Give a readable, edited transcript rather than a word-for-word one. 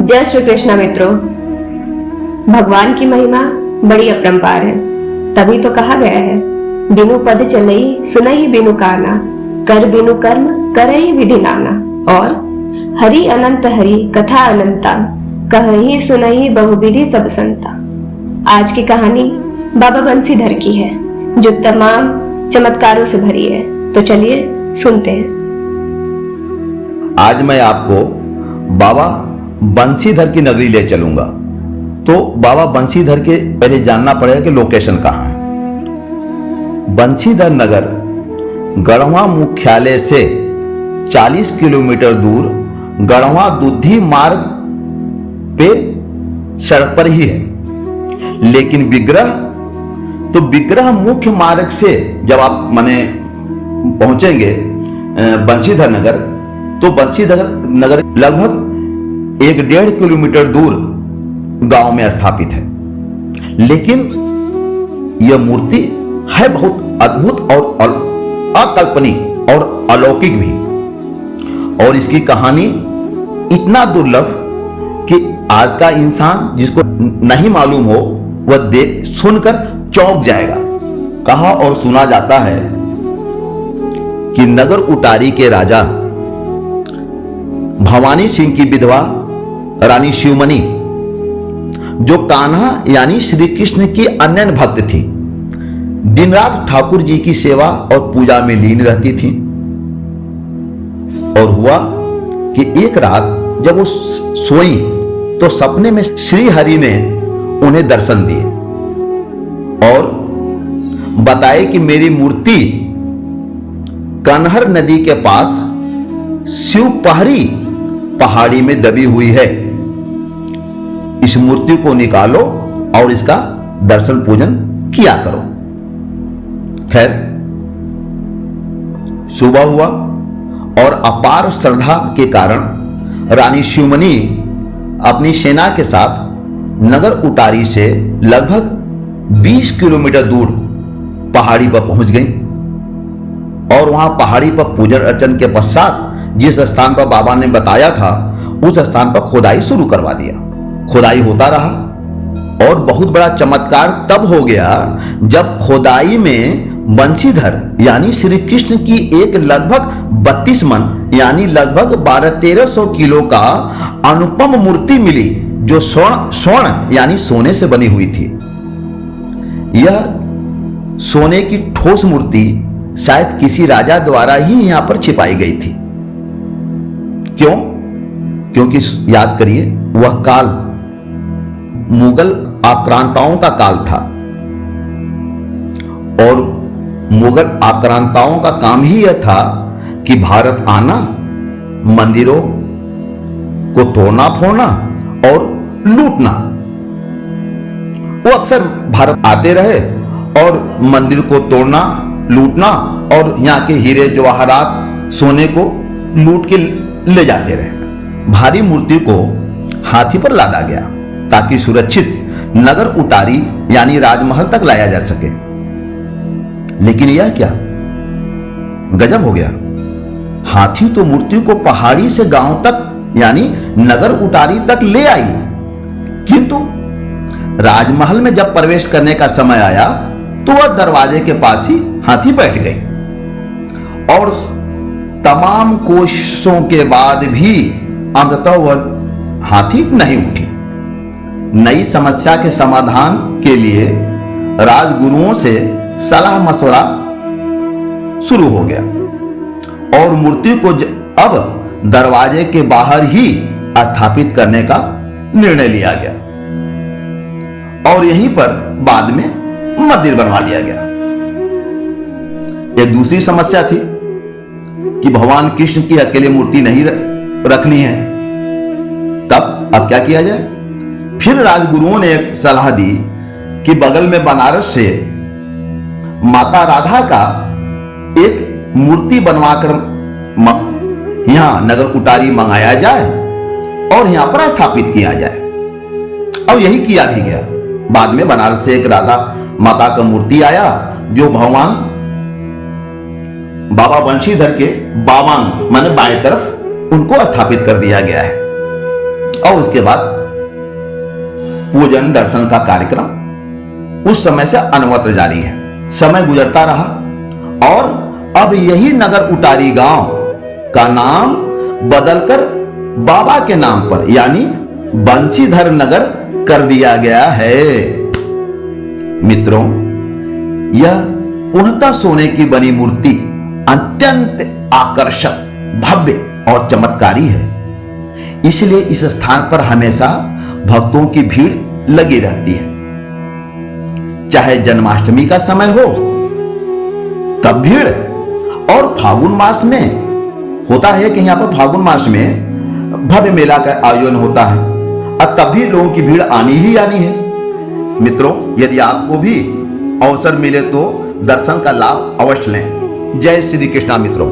जय श्री कृष्ण मित्रों। भगवान की महिमा बड़ी अपरंपार है। तभी तो कहा गया है, बिनु पद चलई सुनई बिनु काना, कर बिनु कर्म करई विधि नाना। और हरि अनंत हरि कथा अनंता, कहई सुनई बहुविधि सब संता। आज की कहानी बाबा बंसीधर की है, जो तमाम चमत्कारों से भरी है। तो चलिए सुनते हैं। आज मैं आपको बाबा बंसीधर की नगरी ले चलूंगा। तो बाबा बंसीधर के पहले जानना पड़ेगा कि लोकेशन कहाँ है। बंसीधर नगर गढ़वा मुख्यालय से 40 किलोमीटर दूर गढ़वा दुधी मार्ग पे सड़क पर ही है। लेकिन विग्रह मुख्य मार्ग से जब आप पहुंचेंगे बंसीधर नगर, तो बंसीधर नगर लगभग 1-1.5 किलोमीटर दूर गांव में स्थापित है। लेकिन यह मूर्ति है बहुत अद्भुत और अकल्पनीय और अलौकिक भी। और इसकी कहानी इतना दुर्लभ कि आज का इंसान जिसको नहीं मालूम हो वह देख सुनकर चौंक जाएगा। कहा और सुना जाता है कि नगर उटारी के राजा भवानी सिंह की विधवा रानी शिवमणि, जो कान्हा यानी श्री कृष्ण की अनन्य भक्त थी, दिन रात ठाकुर जी की सेवा और पूजा में लीन रहती थी। और हुआ कि एक रात जब वो सोई तो सपने में श्री हरि ने उन्हें दर्शन दिए और बताए कि मेरी मूर्ति कन्हर नदी के पास शिवपहरी पहाड़ी में दबी हुई है। इस मूर्ति को निकालो और इसका दर्शन पूजन किया करो। खैर, सुबह हुआ और अपार श्रद्धा के कारण रानी शिवमणि अपनी सेना के साथ नगर उटारी से लगभग 20 किलोमीटर दूर पहाड़ी पर पहुंच गई। और वहां पहाड़ी पर पूजन अर्चन के पश्चात जिस स्थान पर बाबा ने बताया था उस स्थान पर खोदाई शुरू करवा दिया। खोदाई होता रहा और बहुत बड़ा चमत्कार तब हो गया जब खोदाई में बंसीधर यानी श्री कृष्ण की एक लगभग 32 मन यानी लगभग 1200-1300 किलो का अनुपम मूर्ति मिली, जो स्वर्ण यानी सोने से बनी हुई थी। यह सोने की ठोस मूर्ति शायद किसी राजा द्वारा ही यहां पर छिपाई गई थी। क्यों? क्योंकि याद करिए, वह काल मुगल आक्रांताओं का काल था और मुगल आक्रांताओं का काम ही यह था कि भारत आना, मंदिरों को तोड़ना फोड़ना और लूटना। वो अक्सर भारत आते रहे और मंदिर को तोड़ना, लूटना और यहाँ के हीरे जवाहरात सोने को लूट के ले जाते रहे। भारी मूर्ति को हाथी पर लादा गया ताकि सुरक्षित नगर उटारी यानी राजमहल तक लाया जा सके। लेकिन यह क्या गजब हो गया, हाथी तो मूर्ति को पहाड़ी से गांव तक यानी नगर उटारी तक ले आई, किंतु राजमहल में जब प्रवेश करने का समय आया तो वह दरवाजे के पास ही हाथी बैठ गई। और तमाम कोशिशों के बाद भी अंततः वह हाथी नहीं उठी। नई समस्या के समाधान के लिए राजगुरुओं से सलाह मशवरा शुरू हो गया और मूर्ति को अब दरवाजे के बाहर ही स्थापित करने का निर्णय लिया गया और यहीं पर बाद में मंदिर बनवा दिया गया। एक दूसरी समस्या थी कि भगवान कृष्ण की अकेले मूर्ति नहीं रखनी है। तब अब क्या किया जाए? फिर राजगुरुओं ने एक सलाह दी कि बगल में बनारस से माता राधा का एक मूर्ति बनवाकर यहां नगर उटारी मंगाया जाए और यहां पर स्थापित किया जाए। अब यही किया भी गया। बाद में बनारस से एक राधा माता का मूर्ति आया जो भगवान बाबा बंसीधर के बावांग माने बाएं तरफ उनको स्थापित कर दिया गया है। और उसके बाद पूजन दर्शन का कार्यक्रम उस समय से अनवरत जारी है। समय गुजरता रहा और अब यही नगर उटारी गांव का नाम बदलकर बाबा के नाम पर यानी बंशीधर नगर कर दिया गया है। मित्रों, यह पूर्णतः सोने की बनी मूर्ति अत्यंत आकर्षक, भव्य और चमत्कारी है। इसलिए इस स्थान पर हमेशा भक्तों की भीड़ लगी रहती है। चाहे जन्माष्टमी का समय हो तब भीड़, और फागुन मास में होता है कि यहां पर फागुन मास में भव्य मेला का आयोजन होता है और तब भी लोगों की भीड़ आनी ही आनी है। मित्रों, यदि आपको भी अवसर मिले तो दर्शन का लाभ अवश्य लें। जय श्री कृष्णा मित्रों।